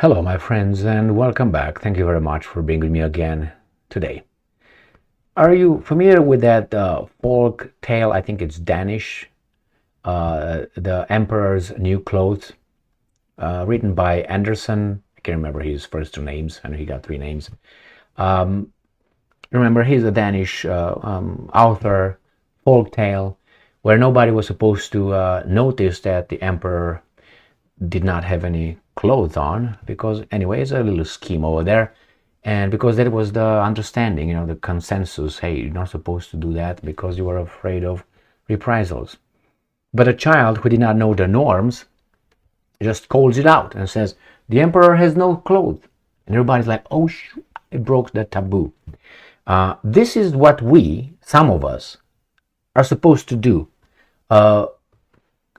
Hello, my friends, and welcome back. Thank you very much for being with me again today. Are you familiar with that folk tale? I think it's Danish, The Emperor's New Clothes, written by Anderson. I can't remember his first two names. I know he got three names. Remember, he's a Danish author, folk tale, where nobody was supposed to notice that the emperor did not have any clothes on, because anyway, it's a little scheme over there, and because that was the understanding, the consensus. Hey, you're not supposed to do that because you were afraid of reprisals. But a child who did not know the norms just calls it out and says the emperor has no clothes, and everybody's like, oh shoot, I broke the taboo. This is what some of us are supposed to do.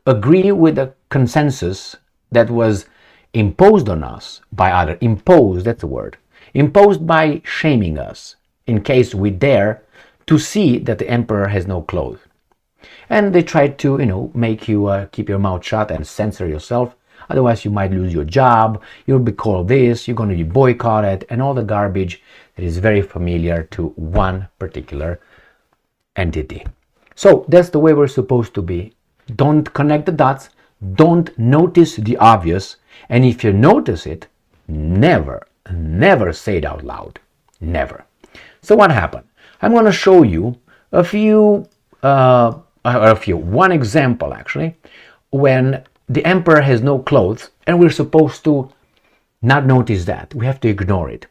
Agree with the consensus that was imposed on us by others. Imposed, that's the word. Imposed by shaming us, in case we dare to see that the emperor has no clothes. And they try to, make you keep your mouth shut and censor yourself. Otherwise, you might lose your job, you'll be called this, you're going to be boycotted, and all the garbage that is very familiar to one particular entity. So that's the way we're supposed to be. Don't connect the dots. Don't notice the obvious. And if you notice it, never say it out loud. Never. So what happened? I'm going to show you one example actually, when the emperor has no clothes and we're supposed to not notice that. We have to ignore it.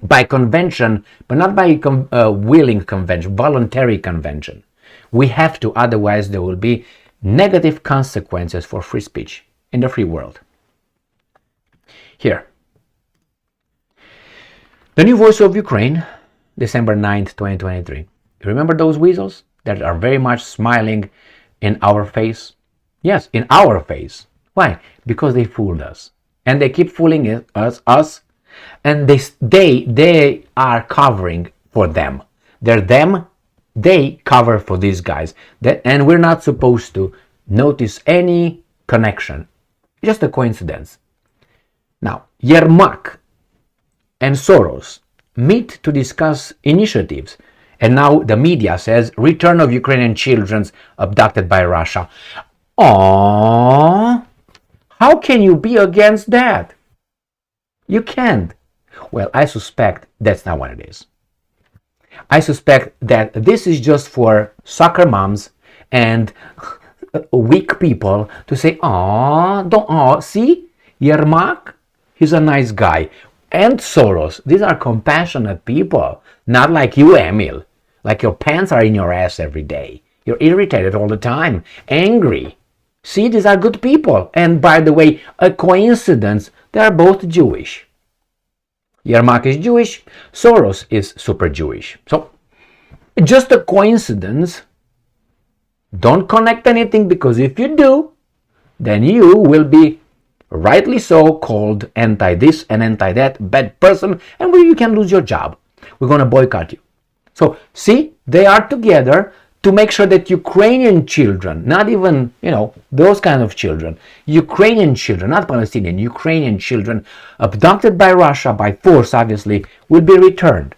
By convention, but not by willing convention, voluntary convention. We have to, otherwise there will be negative consequences for free speech in the free world. Here. The New Voice of Ukraine, December 9th, 2023. You remember those weasels that are very much smiling in our face? Yes, in our face. Why? Because they fooled us. And they keep fooling us, and they are covering for them. They cover for these guys. And we're not supposed to notice any connection. Just a coincidence. Now, Yermak and Soros meet to discuss initiatives. And now the media says, return of Ukrainian children abducted by Russia. Aww! How can you be against that? You can't. Well, I suspect that's not what it is. I suspect that this is just for soccer moms and weak people to say, see, Yermak, he's a nice guy. And Soros, these are compassionate people, not like you, Emil. Like your pants are in your ass every day. You're irritated all the time, angry. See, these are good people. And by the way, a coincidence, they are both Jewish. Yermak is Jewish, Soros is super Jewish. So, just a coincidence. Don't connect anything, because if you do, then you will be rightly so called anti-this and anti-that, bad person, and you can lose your job. We're going to boycott you. So, see, they are together to make sure that Ukrainian children, not even, those kind of children, Ukrainian children, not Palestinian, Ukrainian children, abducted by Russia by force, obviously, will be returned.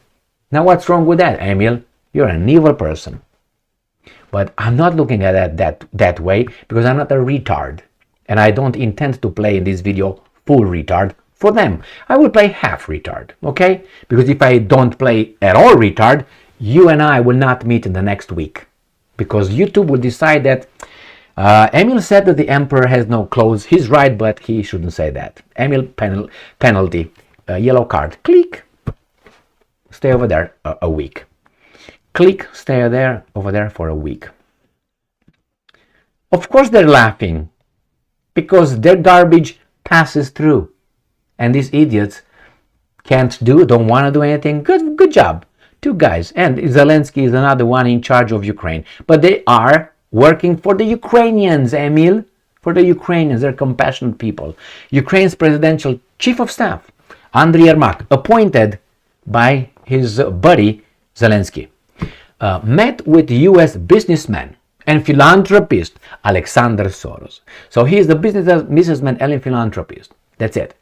Now, what's wrong with that, Emil? You're an evil person. But I'm not looking at that way, because I'm not a retard. And I don't intend to play in this video full retard for them. I will play half retard, okay? Because if I don't play at all retard, you and I will not meet in the next week. Because YouTube will decide that Emil said that the emperor has no clothes. He's right, but he shouldn't say that. Emil, penalty, yellow card. Click. Stay over there a week. Click, stay over there for a week. Of course they're laughing, because their garbage passes through. And these idiots don't want to do anything. Good job. Two guys, and Zelensky is another one in charge of Ukraine. But they are working for the Ukrainians, Emil. For the Ukrainians, they're compassionate people. Ukraine's presidential chief of staff, Andriy Yermak, appointed by his buddy Zelensky, met with U.S. businessman and philanthropist Alexander Soros. So he is the businessman and philanthropist. That's it.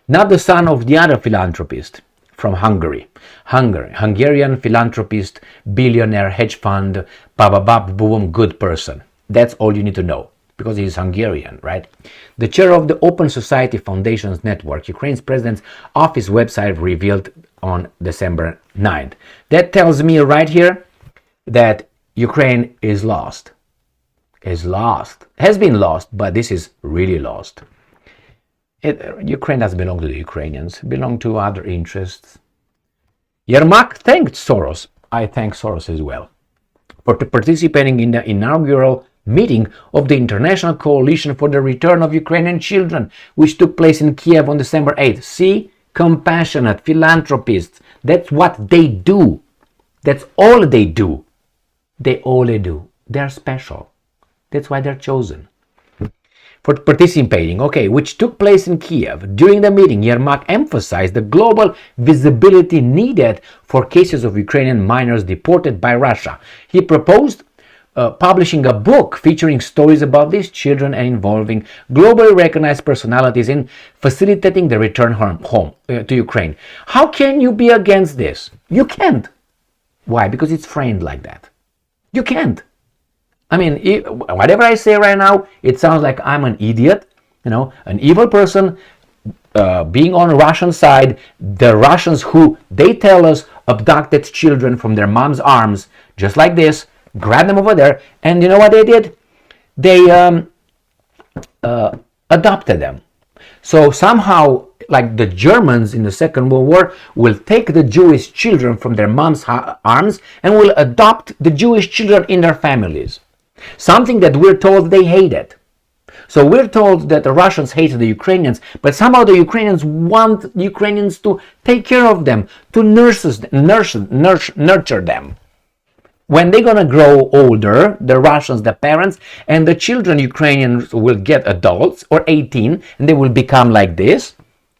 Not the son of the other philanthropist from Hungarian philanthropist, billionaire, hedge fund, boom, good person. That's all you need to know, because he's Hungarian, right? The chair of the Open Society Foundations Network, Ukraine's president's office website revealed on December 9th. That tells me right here that Ukraine is lost. Has been lost, but this is really lost. Ukraine doesn't belong to the Ukrainians, it belongs to other interests. Yermak thanked Soros. I thank Soros as well for participating in the inaugural meeting of the International Coalition for the Return of Ukrainian Children, which took place in Kiev on December 8th. See? Compassionate philanthropists. That's what they do. That's all they do. They're special. That's why they're chosen. For participating, which took place in Kiev. During the meeting, Yermak emphasized the global visibility needed for cases of Ukrainian minors deported by Russia. He proposed publishing a book featuring stories about these children and involving globally recognized personalities in facilitating the return home to Ukraine. How can you be against this? You can't. Why? Because it's framed like that. You can't. I mean, whatever I say right now, it sounds like I'm an idiot, an evil person being on the Russian side. The Russians who, they tell us, abducted children from their mom's arms, just like this, grabbed them over there, and you know what they did? They adopted them. So somehow, like the Germans in the Second World War, will take the Jewish children from their mom's arms and will adopt the Jewish children in their families. Something that we're told they hated. So we're told that the Russians hated the Ukrainians, but somehow the Ukrainians want the Ukrainians to take care of them, to nurture them. When they're going to grow older, the Russians, the parents, and the children, Ukrainians, will get adults or 18, and they will become like this,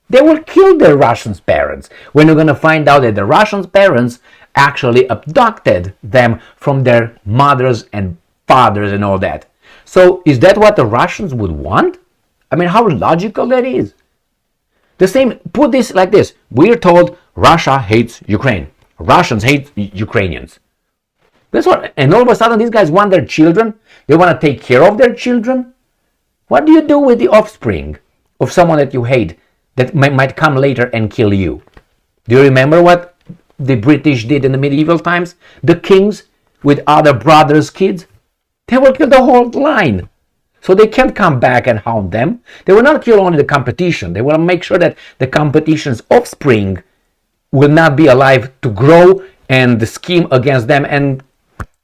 they will kill the Russians' parents. When you're going to find out that the Russians' parents actually abducted them from their mothers and fathers and all that. So is that what the Russians would want? I mean, how logical that is. The same, put this like this. We're told Russia hates Ukraine. Russians hate Ukrainians. That's what, and all of a sudden these guys want their children. They want to take care of their children. What do you do with the offspring of someone that you hate that might come later and kill you? Do you remember what the British did in the medieval times? The kings with other brothers' kids? They will kill the whole line. So they can't come back and haunt them. They will not kill only the competition. They will make sure that the competition's offspring will not be alive to grow and scheme against them and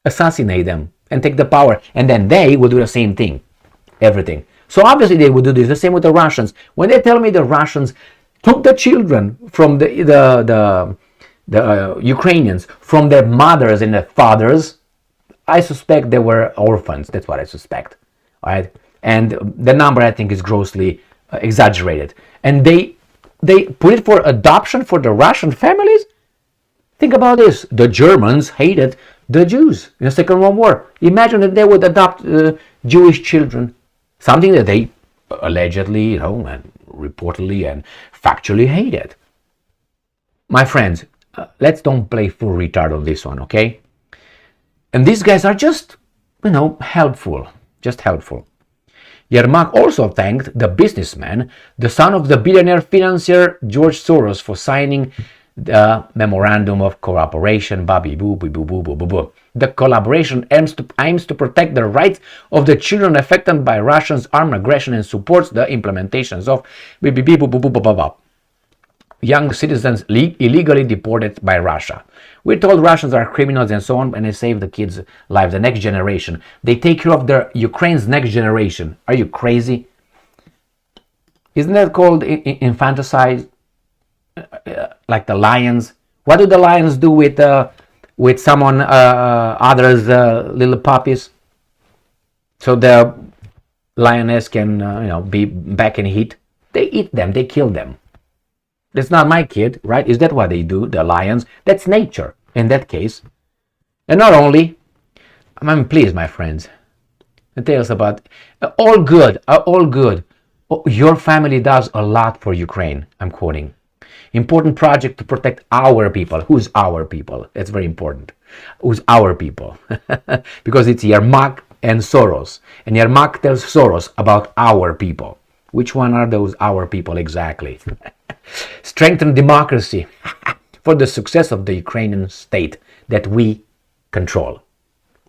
assassinate them and take the power. And then they will do the same thing. Everything. So obviously they will do this. The same with the Russians. When they tell me the Russians took the children from the Ukrainians, from their mothers and their fathers, I suspect they were orphans. That's what I suspect. All right? And the number, I think, is grossly exaggerated. And they put it for adoption for the Russian families? Think about this. The Germans hated the Jews in the Second World War. Imagine that they would adopt Jewish children. Something that they allegedly, and reportedly and factually hated. My friends, let's don't play full retard on this one, okay? And these guys are just, helpful. Just helpful. Yermak also thanked the businessman, the son of the billionaire financier George Soros, for signing the Memorandum of Cooperation. The collaboration aims to protect the rights of the children affected by Russia's armed aggression and supports the implementations of young citizens illegally deported by Russia. We're told Russians are criminals and so on, and they save the kids' lives, the next generation. They take care of Ukraine's next generation. Are you crazy? Isn't that called infanticide? Like the lions? What do the lions do with someone others little puppies? So the lioness can be back in heat. They eat them. They kill them. That's not my kid, right? Is that what they do, the lions? That's nature, in that case. And not only, please, my friends, tell us about all good Your family does a lot for Ukraine, I'm quoting. Important project to protect our people. Who's our people? That's very important. Who's our people? Because it's Yermak and Soros. And Yermak tells Soros about our people. Which one are those our people exactly? Strengthen democracy for the success of the Ukrainian state that we control.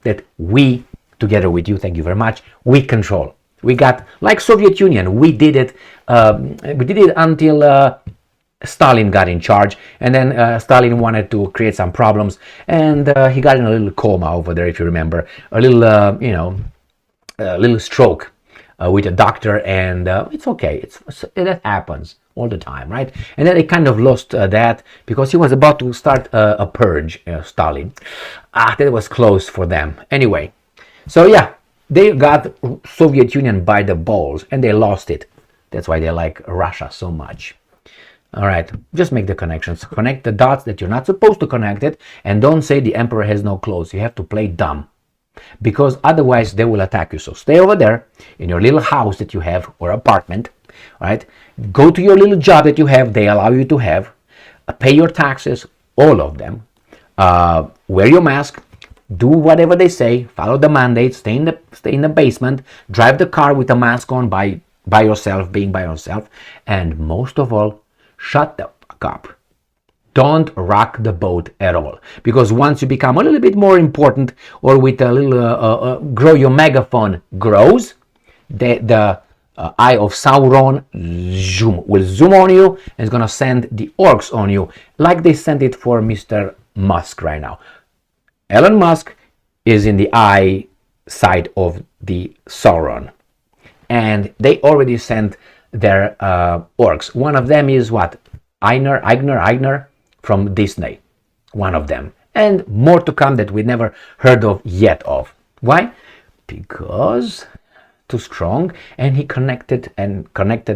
That we, together with you, thank you very much, we control. We got, like Soviet Union, we did it until Stalin got in charge, and then Stalin wanted to create some problems, and he got in a little coma over there, if you remember, a little, a little stroke with a doctor, and it's okay. That happens all the time, right? And then they kind of lost that because he was about to start a purge, Stalin. That was close for them. Anyway, so yeah, they got Soviet Union by the balls, and they lost it. That's why they like Russia so much. All right, just make the connections. Connect the dots that you're not supposed to connect it, and don't say the emperor has no clothes. You have to play dumb, because otherwise they will attack you. So stay over there in your little house that you have, or apartment, right? Go to your little job that you have, they allow you to have. Pay your taxes, all of them. Wear your mask. Do whatever they say. Follow the mandates. Stay in the basement. Drive the car with a mask on by yourself, being by yourself. And most of all, shut the fuck up. Don't rock the boat at all. Because once you become a little bit more important, or with a little grow, your megaphone grows, the eye of Sauron will zoom on you, and it's gonna send the orcs on you, like they sent it for Mr. Musk right now. Elon Musk is in the eye side of the Sauron, and they already sent their orcs. One of them is what? Eigner from Disney. One of them. And more to come that we never heard of yet of. Why? Because too strong, and he connected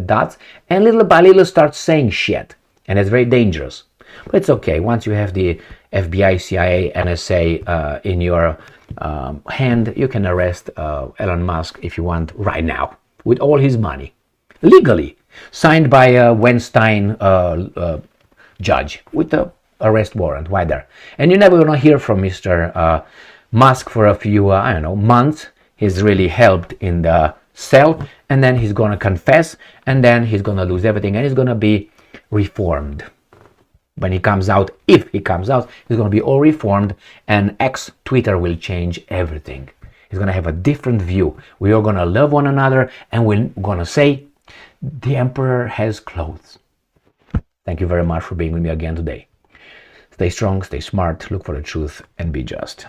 dots, and little by little starts saying shit. And it's very dangerous. But it's okay. Once you have the FBI, CIA, NSA in your hand, you can arrest Elon Musk if you want right now with all his money. Legally. Signed by a Weinstein judge with the arrest warrant. Why there? And you're never going to hear from Mr. Musk for a few, months. He's really helped in the cell, and then he's going to confess, and then he's going to lose everything, and he's going to be reformed. When he comes out, if he comes out, he's going to be all reformed, and Twitter will change everything. He's going to have a different view. We are going to love one another, and we're going to say, the emperor has clothes. Thank you very much for being with me again today. Stay strong, stay smart, look for the truth, and be just.